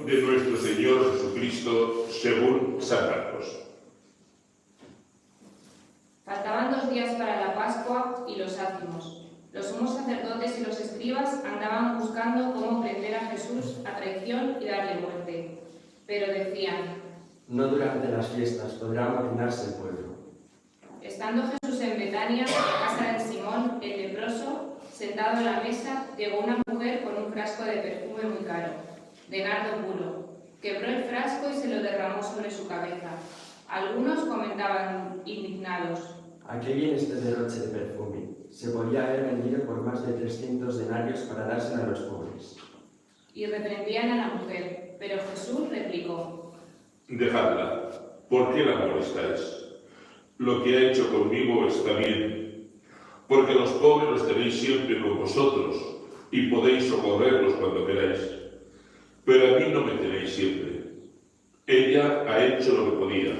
de nuestro Señor Jesucristo según San Marcos. Faltaban 2 días para la Pascua y los ácimos. Los sumos sacerdotes y los escribas andaban buscando cómo prender a Jesús a traición y darle muerte. Pero decían: no durante las fiestas podrá amotinarse el pueblo. Estando Jesús en Betania, en casa de Simón, el leproso, sentado a la mesa, llegó una mujer con un frasco de perfume muy caro, de nardo puro. Quebró el frasco y se lo derramó sobre su cabeza. Algunos comentaban indignados: ¿A qué viene este derroche de perfume? Se podía haber vendido por más de 300 denarios para dárselo a los pobres. Y reprendían a la mujer, pero Jesús replicó: Dejadla, ¿por qué la molestáis? Lo que ha hecho conmigo está bien, porque los pobres los tenéis siempre con vosotros y podéis socorrerlos cuando queráis, pero a mí no me tenéis siempre. Ella ha hecho lo que podía.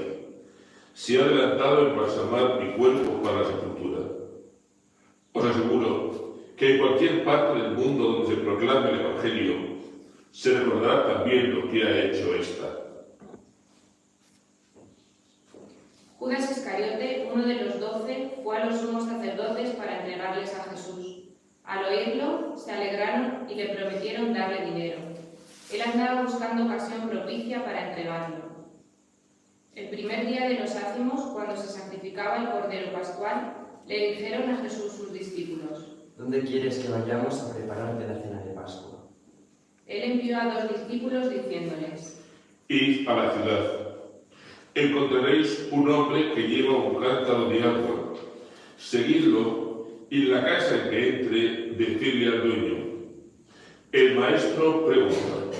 Se ha adelantado a embalsamar mi cuerpo para la sepultura. Os aseguro que en cualquier parte del mundo donde se proclame el Evangelio, se recordará también lo que ha hecho esta. Judas Iscariote, uno de los 12, fue a los sumos sacerdotes para entregarles a Jesús. Al oírlo, se alegraron y le prometieron darle dinero. Él andaba buscando ocasión propicia para entregarlo. El primer día de los ácimos, cuando se sacrificaba el cordero pascual, le dijeron a Jesús sus discípulos: ¿Dónde quieres que vayamos a prepararte la cena de Pascua? Él envió a 2 discípulos diciéndoles: Id a la ciudad. Encontraréis un hombre que lleva un cántaro de agua. Seguidlo y en la casa en que entre, decidle al dueño: el maestro pregunta,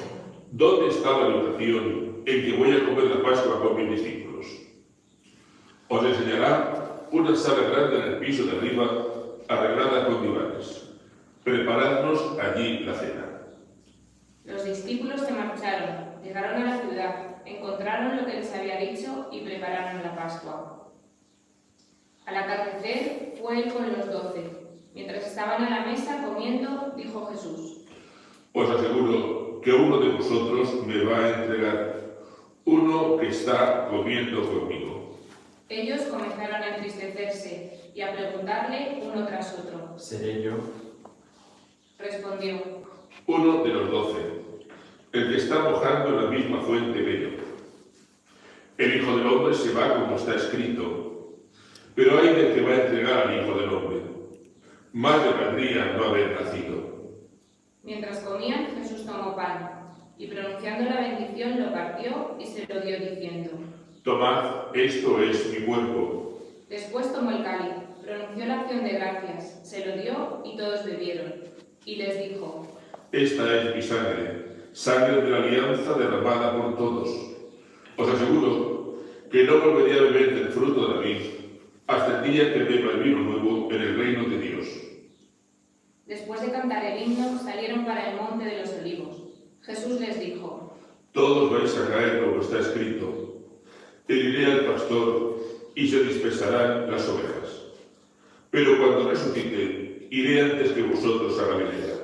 ¿dónde está la habitación en que voy a comer la Pascua con mis discípulos? Os enseñará una sala grande en el piso de arriba, arreglada con divanes. Preparadnos allí la cena. Los discípulos se marcharon, llegaron a la ciudad, encontraron lo que les había dicho y prepararon la Pascua. Al atardecer fue él con los 12. Mientras estaban a la mesa comiendo, dijo Jesús: Os aseguro que uno de vosotros me va a entregar, uno que está comiendo conmigo. Ellos comenzaron a entristecerse y a preguntarle uno tras otro. ¿Seré yo? Respondió: Uno de los 12, el que está mojando en la misma fuente que yo. El Hijo del Hombre se va como está escrito, pero hay del que va a entregar al Hijo del Hombre. Más le valdría no haber nacido. Mientras comían, Jesús tomó pan, y pronunciando la bendición lo partió y se lo dio diciendo: Tomad, esto es mi cuerpo. Después tomó el cáliz, pronunció la acción de gracias, se lo dio y todos bebieron. Y les dijo: Esta es mi sangre, sangre de la alianza derramada por todos. Os aseguro que no volveré a beber del fruto de la vid hasta el día que beba el vino nuevo en el reino de Dios. Después de cantar el himno, salieron para el monte de los olivos. Jesús les dijo: Todos vais a caer como está escrito. Heriré al pastor y se dispersarán las ovejas. Pero cuando resucite, iré antes que vosotros a Galilea.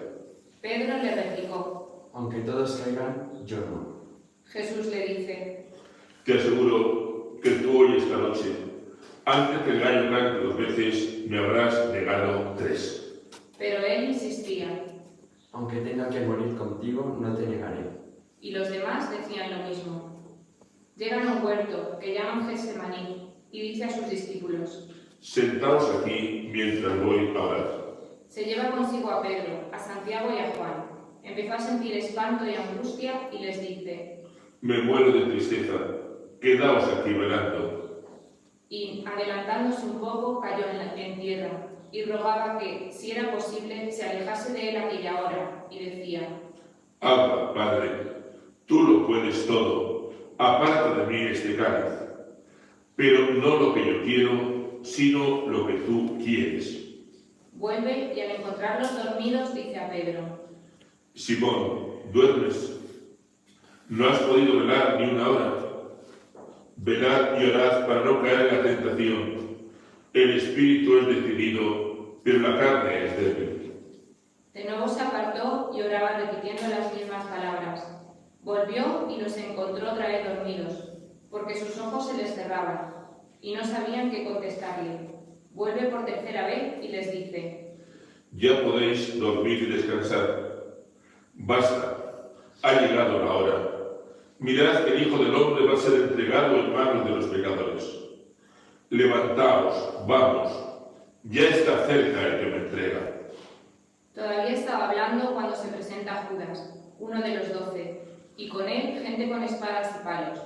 Pedro le replicó: Aunque todos caigan, yo no. Jesús le dice: Te aseguro que tú hoy esta noche, antes que el gallo cante 2 veces, me habrás negado 3. Pero él insistía. Aunque tenga que morir contigo, no te negaré. Y los demás decían lo mismo. Llegan a un huerto que llaman Getsemaní y dice a sus discípulos: Sentaos aquí mientras voy a orar. Se lleva consigo a Pedro, a Santiago y a Juan. Empezó a sentir espanto y angustia y les dice: Me muero de tristeza, quedaos aquí velando. Y, adelantándose un poco, cayó en tierra y rogaba que, si era posible, se alejase de él aquella hora, y decía: Abba, Padre, tú lo puedes todo, aparta de mí este cáliz. Pero no lo que yo quiero, sino lo que tú quieres. Vuelve y al encontrarlos dormidos dice a Pedro: Simón, ¿duermes? ¿No has podido velar ni una hora? Velad y orad para no caer en la tentación. El espíritu es decidido, pero la carne es débil. De nuevo se apartó y oraba repitiendo las mismas palabras. Volvió y los encontró otra vez dormidos, porque sus ojos se les cerraban, y no sabían qué contestarle. Vuelve por tercera vez y les dice: Ya podéis dormir y descansar. Basta, ha llegado la hora. Mirad que el Hijo del Hombre va a ser entregado en manos de los pecadores. Levantaos, vamos, ya está cerca el que me entrega. Todavía estaba hablando cuando se presenta Judas, uno de los 12, y con él gente con espadas y palos.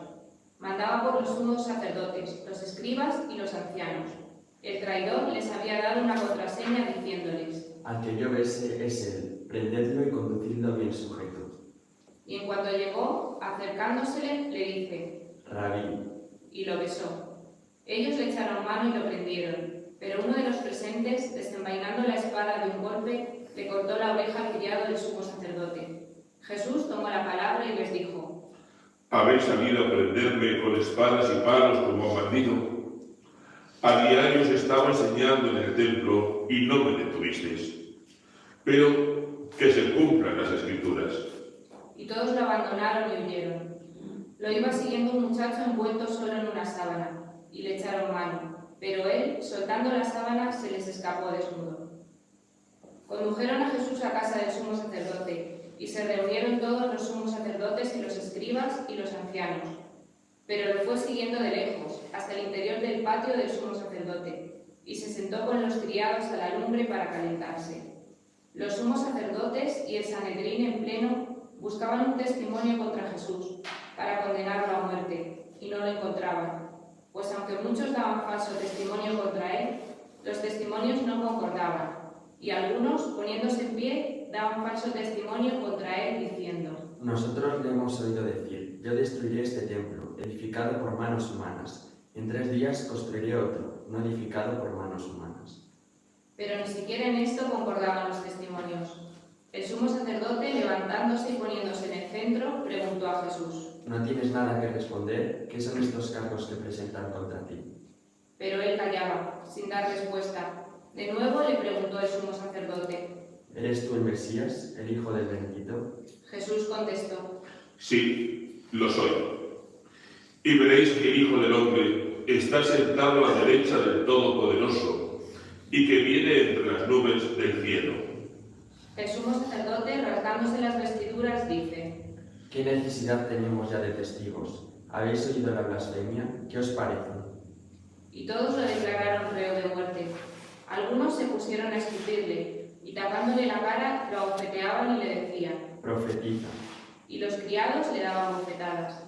Mandaba por los sumos sacerdotes, los escribas y los ancianos. El traidor les había dado una contraseña diciéndoles: Al que yo bese es él, prendedlo y conducidlo bien sujeto. Y en cuanto llegó, acercándosele, le dice: Rabí. Y lo besó. Ellos le echaron mano y lo prendieron, pero uno de los presentes, desenvainando la espada de un golpe, le cortó la oreja al criado del sumo sacerdote. Jesús tomó la palabra y les dijo: Habéis salido a prenderme con espadas y palos como a bandido. A diario os estaba enseñando en el templo y no me detuvisteis. Pero que se cumplan las Escrituras. Y todos lo abandonaron y huyeron. Lo iba siguiendo un muchacho envuelto solo en una sábana, y le echaron mano, pero él, soltando la sábana, se les escapó desnudo. Condujeron a Jesús a casa del sumo sacerdote, y se reunieron todos los sumos sacerdotes y los escribas y los ancianos. Pero lo fue siguiendo de lejos, hasta el interior del patio del sumo sacerdote, y se sentó con los criados a la lumbre para calentarse. Los sumos sacerdotes y el Sanedrín en pleno buscaban un testimonio contra Jesús, para condenarlo a muerte, y no lo encontraban, pues aunque muchos daban falso testimonio contra él, los testimonios no concordaban, y algunos, poniéndose en pie, daban falso testimonio contra él, diciendo: Nosotros le hemos oído decir: yo destruiré este templo, edificado por manos humanas. En 3 días construiré otro, no edificado por manos humanas. Pero ni siquiera en esto concordaban los testimonios. El sumo sacerdote, levantándose y poniéndose en el centro, preguntó a Jesús: ¿No tienes nada que responder? ¿Qué son estos cargos que presentan contra ti? Pero él callaba, sin dar respuesta. De nuevo le preguntó el sumo sacerdote: ¿Eres tú el Mesías, el Hijo del Bendito? Jesús contestó: Sí, lo soy. Y veréis que el Hijo del Hombre está sentado a la derecha del Todopoderoso y que viene entre las nubes del cielo. El sumo sacerdote, rasgándose las vestiduras, dice: ¿Qué necesidad tenemos ya de testigos? ¿Habéis oído la blasfemia? ¿Qué os parece? Y todos lo declararon reo de muerte. Algunos se pusieron a escupirle, y tapándole la cara, lo abofeteaban y le decían: Profetiza. Y los criados le daban bofetadas.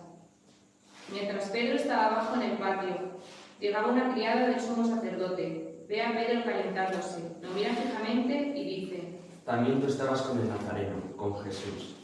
Mientras Pedro estaba abajo en el patio, llegaba una criada del sumo sacerdote, ve a Pedro calentándose, lo mira fijamente y dice: También tú estabas con el Nazareno, con Jesús.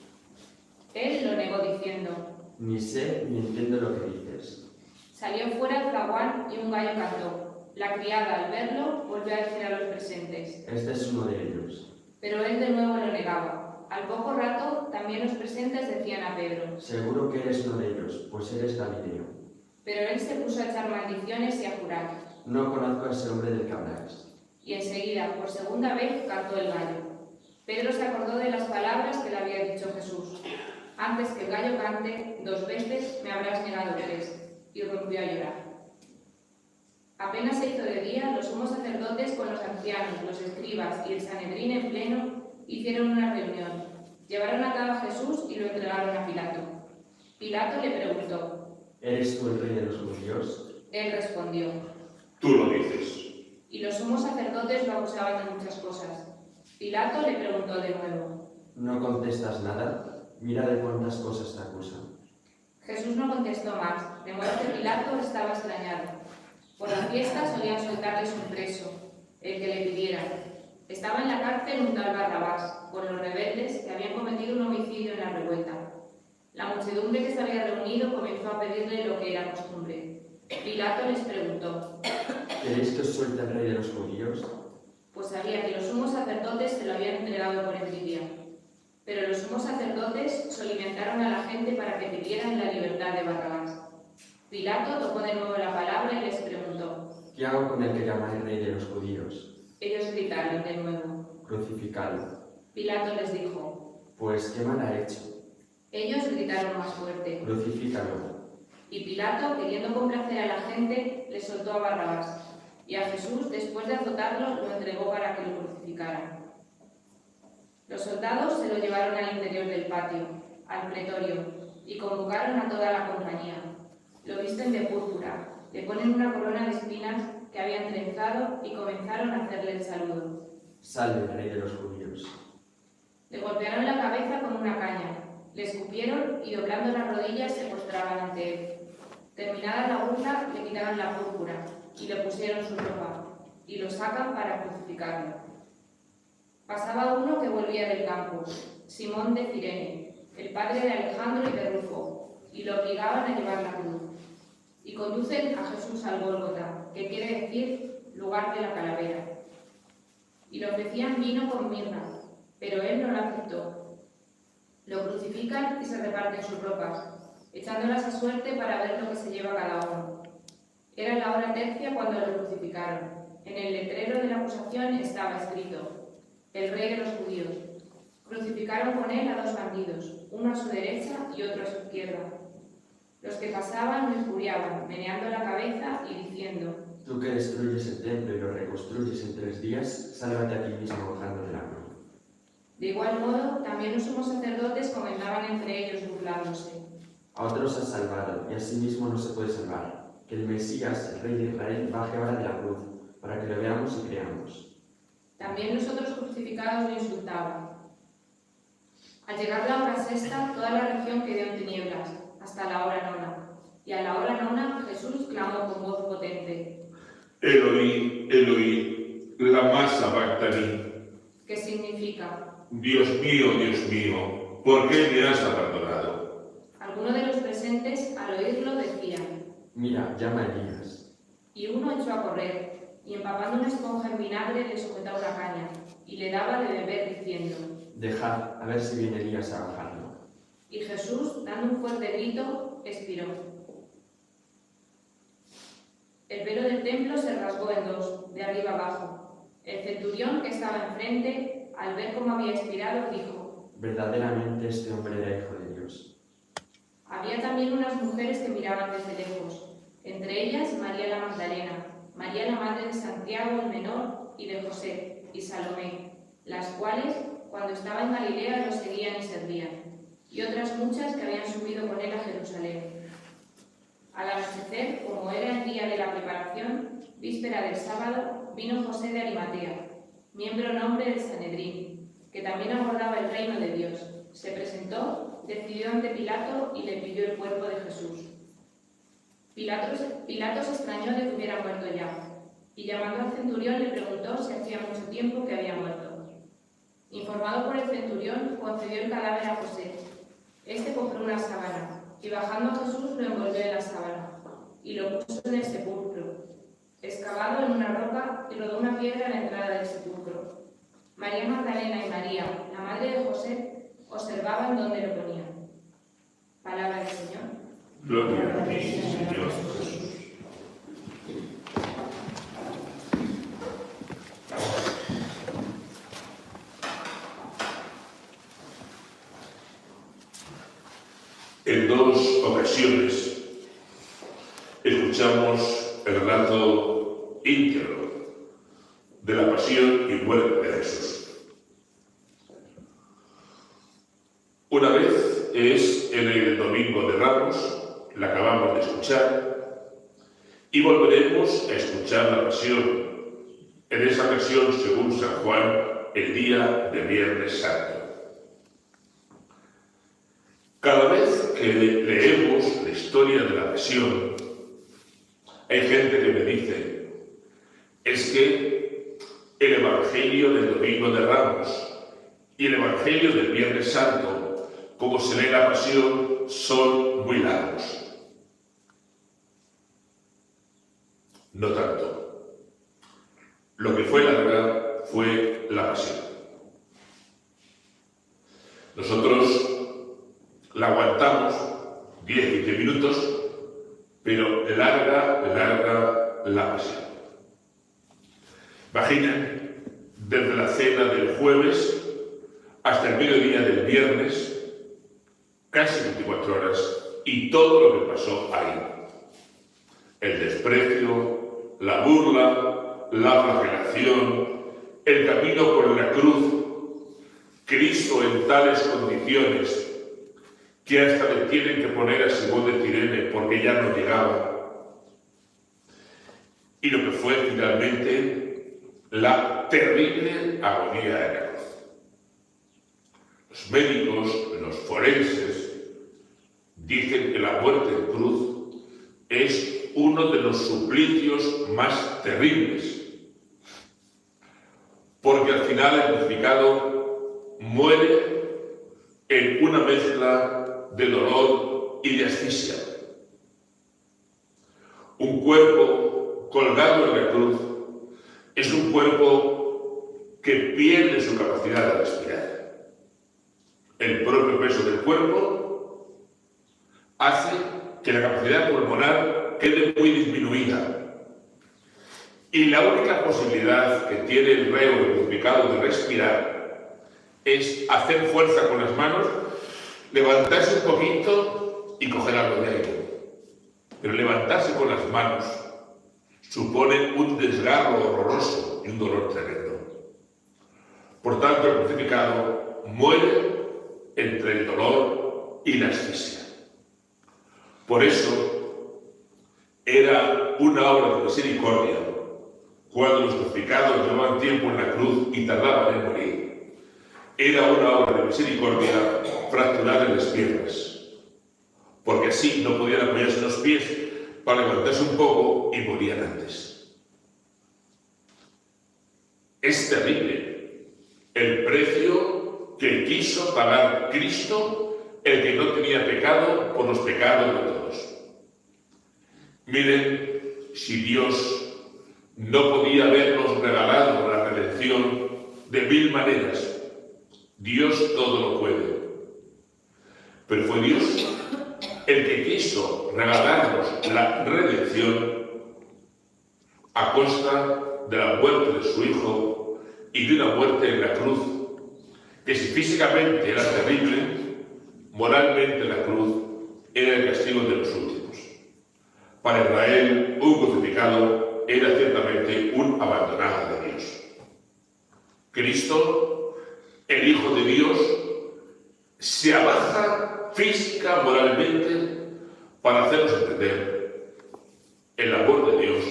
Él lo negó diciendo: Ni sé ni entiendo lo que dices. Salió fuera el zaguán y un gallo cantó. La criada, al verlo, volvió a decir a los presentes: Este es uno de ellos. Pero él de nuevo lo negaba. Al poco rato, también los presentes decían a Pedro: Seguro que eres uno de ellos, pues eres Galileo. Pero él se puso a echar maldiciones y a jurar. No conozco a ese hombre del que habláis. Y enseguida, por segunda vez, cantó el gallo. Pedro se acordó de las palabras que le había dicho Jesús: antes que el gallo cante, 2 veces me habrás negado 3, y rompió a llorar. Apenas se hizo de día, los sumos sacerdotes con los ancianos, los escribas y el Sanedrín en pleno hicieron una reunión. Llevaron atado a Jesús y lo entregaron a Pilato. Pilato le preguntó: ¿Eres tú el rey de los judíos? Él respondió: Tú lo dices. Y los sumos sacerdotes lo acusaban de muchas cosas. Pilato le preguntó de nuevo: ¿No contestas nada? Mira de cuántas cosas te acusan. Jesús no contestó más, de modo que Pilato estaba extrañado. Por la fiesta solían soltarles un preso, el que le pidieran. Estaba en la cárcel un tal Barrabás, con los rebeldes que habían cometido un homicidio en la revuelta. La muchedumbre que se había reunido comenzó a pedirle lo que era costumbre. Pilato les preguntó: ¿Queréis que os suelte el rey de los judíos? pues sabía que los sumos sacerdotes se lo habían entregado por envidia. Pero los sumos sacerdotes solimentaron a la gente para que pidieran la libertad de Barrabás. Pilato tocó de nuevo la palabra y les preguntó: ¿Qué hago con el que llamáis rey de los judíos? Ellos gritaron de nuevo. Crucificadlo. Pilato les dijo: Pues, ¿qué mal ha hecho? Ellos gritaron más fuerte. Crucifícalo. Y Pilato, queriendo complacer a la gente, le soltó a Barrabás. Y a Jesús, después de azotarlo, lo entregó para que lo crucificaran. Los soldados se lo llevaron al interior del patio, al pretorio, y convocaron a toda la compañía. Lo visten de púrpura, le ponen una corona de espinas que habían trenzado y comenzaron a hacerle el saludo. Salve, Rey de los judíos. Le golpearon la cabeza con una caña, le escupieron y doblando las rodillas se postraban ante él. Terminada la burla, le quitaron la púrpura y le pusieron su ropa, y lo sacan para crucificarlo. Pasaba uno que volvía del campo, Simón de Cirene, el padre de Alejandro y de Rufo, y lo obligaban a llevar la cruz. Y conducen a Jesús al Gólgota, que quiere decir lugar de la calavera. Y le ofrecían vino con mirra, pero él no lo aceptó. Lo crucifican y se reparten sus ropas, echándolas a suerte para ver lo que se lleva cada uno. Era la hora tercia cuando lo crucificaron. En el letrero de la acusación estaba escrito: el Rey de los judíos. Crucificaron con él a dos bandidos, uno a su derecha y otro a su izquierda. Los que pasaban lo injuriaban, meneando la cabeza y diciendo: Tú que destruyes el templo y lo reconstruyes en 3 días, sálvate a ti mismo bajando de la cruz. De igual modo, también los sumos sacerdotes comentaban entre ellos burlándose. A otros has salvado, y a sí mismo no se puede salvar. Que el Mesías, el Rey de Israel, baje ahora de la cruz, para que lo veamos y creamos. También los otros crucificados lo insultaban. Al llegar la hora sexta, toda la región quedó en tinieblas, hasta la hora nona. Y a la hora nona, Jesús clamó con voz potente: Eloí, Eloí, lama sabactani. ¿Qué significa? Dios mío, ¿por qué me has abandonado? Algunos de los presentes, al oírlo, decían: Mira, llama a Elías. Y uno echó a correr, y empapando una esponja en vinagre le sujetaba una caña, y le daba de beber diciendo: Dejad, a ver si viene Elías a bajarlo. Y Jesús, dando un fuerte grito, expiró. El velo del templo se rasgó en dos, de arriba abajo. El centurión que estaba enfrente, al ver cómo había expirado, dijo: Verdaderamente este hombre era hijo de Dios. Había también unas mujeres que miraban desde lejos, entre ellas María la Magdalena, María la madre de Santiago el menor y de José, y Salomé, las cuales, cuando estaba en Galilea, lo seguían y servían, y otras muchas que habían subido con él a Jerusalén. Al anochecer, como era el día de la preparación, víspera del sábado, vino José de Arimatea, miembro noble del Sanedrín, que también aguardaba el reino de Dios. Se presentó, decidió ante Pilato y le pidió el cuerpo de Jesús. Pilato se extrañó de que hubiera muerto ya, y llamando al centurión le preguntó si hacía mucho tiempo que había muerto. Informado por el centurión, concedió el cadáver a José. Este compró una sábana, y bajando a Jesús lo envolvió en la sábana, y lo puso en el sepulcro, excavado en una roca, y rodó una piedra en la entrada del sepulcro. María Magdalena y María, la madre de José, observaban dónde lo ponían. Palabra del Señor. Gloria a ti, Señor Jesús. En 2 ocasiones escuchamos el relato íntegro de la pasión y muerte de Jesús. Una vez es en el Domingo de Ramos, la acabamos de escuchar, y volveremos a escuchar la pasión, en esa ocasión según San Juan, el día de Viernes Santo. Cada vez que leemos la historia de la pasión, hay gente que me dice: es que el Evangelio del Domingo de Ramos y el Evangelio del Viernes Santo, como se lee la pasión, son muy largos. No tanto. Lo que fue larga fue la pasión. Nosotros la aguantamos 10-15 minutos, pero larga la pasión. Imaginen, desde la cena del jueves hasta el mediodía del viernes, casi 24 horas, y todo lo que pasó ahí. El desprecio, la burla, la flagelación, el camino por la cruz, Cristo en tales condiciones que hasta le tienen que poner a Simón de Cirene porque ya no llegaba. Y lo que fue finalmente la terrible agonía en la cruz. Los médicos, los forenses, dicen que la muerte en cruz es uno de los suplicios más terribles, porque al final el crucificado muere en una mezcla de dolor y de asfixia. Un cuerpo colgado en la cruz es un cuerpo que pierde su capacidad de respirar. El propio peso del cuerpo hace que la capacidad pulmonar quede muy disminuida. Y la única posibilidad que tiene el reo el crucificado de respirar es hacer fuerza con las manos, levantarse un poquito y coger algo de aire. Pero levantarse con las manos supone un desgarro horroroso y un dolor tremendo. Por tanto, el crucificado muere entre el dolor y la asfixia. Por eso, era una obra de misericordia cuando los crucificados llevaban tiempo en la cruz y tardaban en morir. Era una obra de misericordia fracturar en las piernas, porque así no podían apoyarse en los pies para levantarse un poco y morían antes. Es terrible el precio que quiso pagar Cristo, el que no tenía pecado, por los pecados de todos. Miren, si Dios no podía habernos regalado la redención de 1000 maneras, Dios todo lo puede. Pero fue Dios el que quiso regalarnos la redención a costa de la muerte de su Hijo y de una muerte en la cruz, que si físicamente era terrible, moralmente la cruz era el castigo de los últimos. Para Israel, un crucificado era ciertamente un abandonado de Dios. Cristo, el Hijo de Dios, se abaja física, moralmente, para hacernos entender el amor de Dios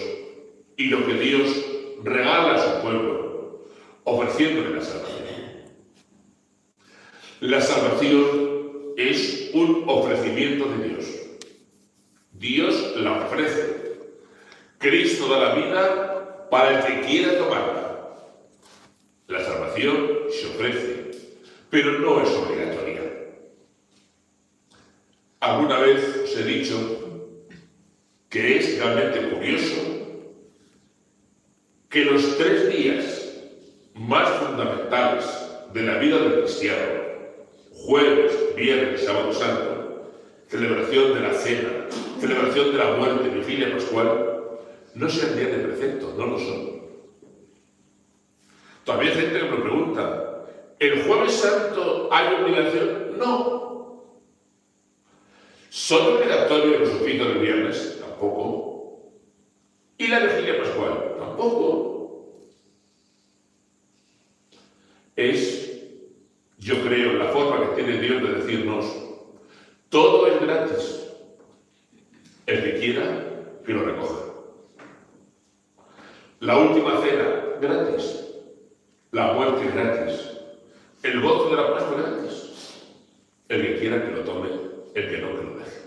y lo que Dios regala a su pueblo, ofreciéndole la salvación. La salvación es un ofrecimiento de Dios. Dios la ofrece. Cristo da la vida para el que quiera tomarla. La salvación se ofrece, pero no es obligatoria. Alguna vez os he dicho que es realmente curioso que los 3 días más fundamentales de la vida del cristiano, jueves, viernes, sábado santo, celebración de la cena, celebración de la muerte, vigilia pascual, no sean días de precepto, no lo son. Todavía hay gente que me pregunta, ¿el jueves santo hay obligación? No. ¿Son obligatorios los oficios del viernes? Tampoco. ¿Y la vigilia pascual? Tampoco. Es, yo creo, la forma que tiene Dios de decirnos, todo es gratis. El que quiera, que lo recoja. La última cena, gratis. La muerte es gratis. El gozo de la Pascua es gratis. El que quiera, que lo tome. El que no, que lo deje.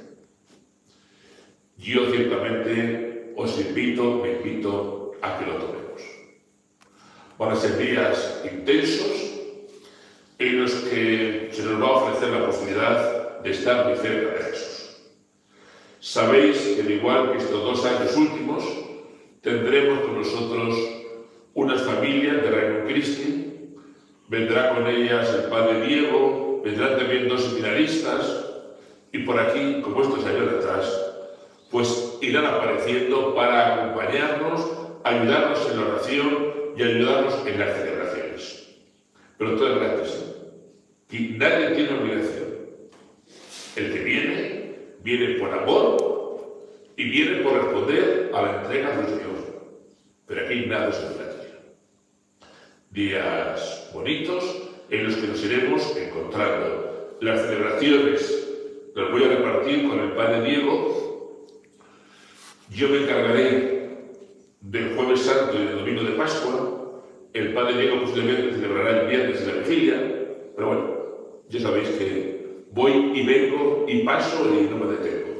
Yo ciertamente os invito, me invito a que lo tomemos. Van a ser días intensos en los que se nos va a ofrecer la posibilidad de estar muy cerca de Jesús. Sabéis que, al igual que estos 2 años últimos, tendremos con nosotros unas familias de Reino Christi, vendrá con ellas el padre Diego, vendrán también 2 seminaristas, y por aquí, como estos años de atrás, pues irán apareciendo para acompañarnos, ayudarnos en la oración y ayudarnos en las celebraciones. Pero todo es gratis, ¿eh? Y nadie tiene obligación. El que viene, viene por amor y viene por responder a la entrega del Señor. Pero aquí nada se trata. Días bonitos en los que nos iremos encontrando. Las celebraciones las voy a repartir con el Padre Diego. Yo me encargaré del Jueves Santo y del Domingo de Pascua. El Padre Diego posiblemente celebrará el viernes de la vigilia. Pero bueno, ya sabéis que voy y vengo y paso y no me detengo.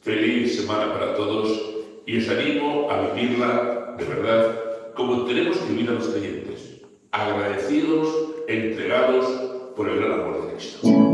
Feliz semana para todos y os animo a vivirla de verdad como tenemos que vivir a los creyentes, agradecidos, entregados por el gran amor de Cristo.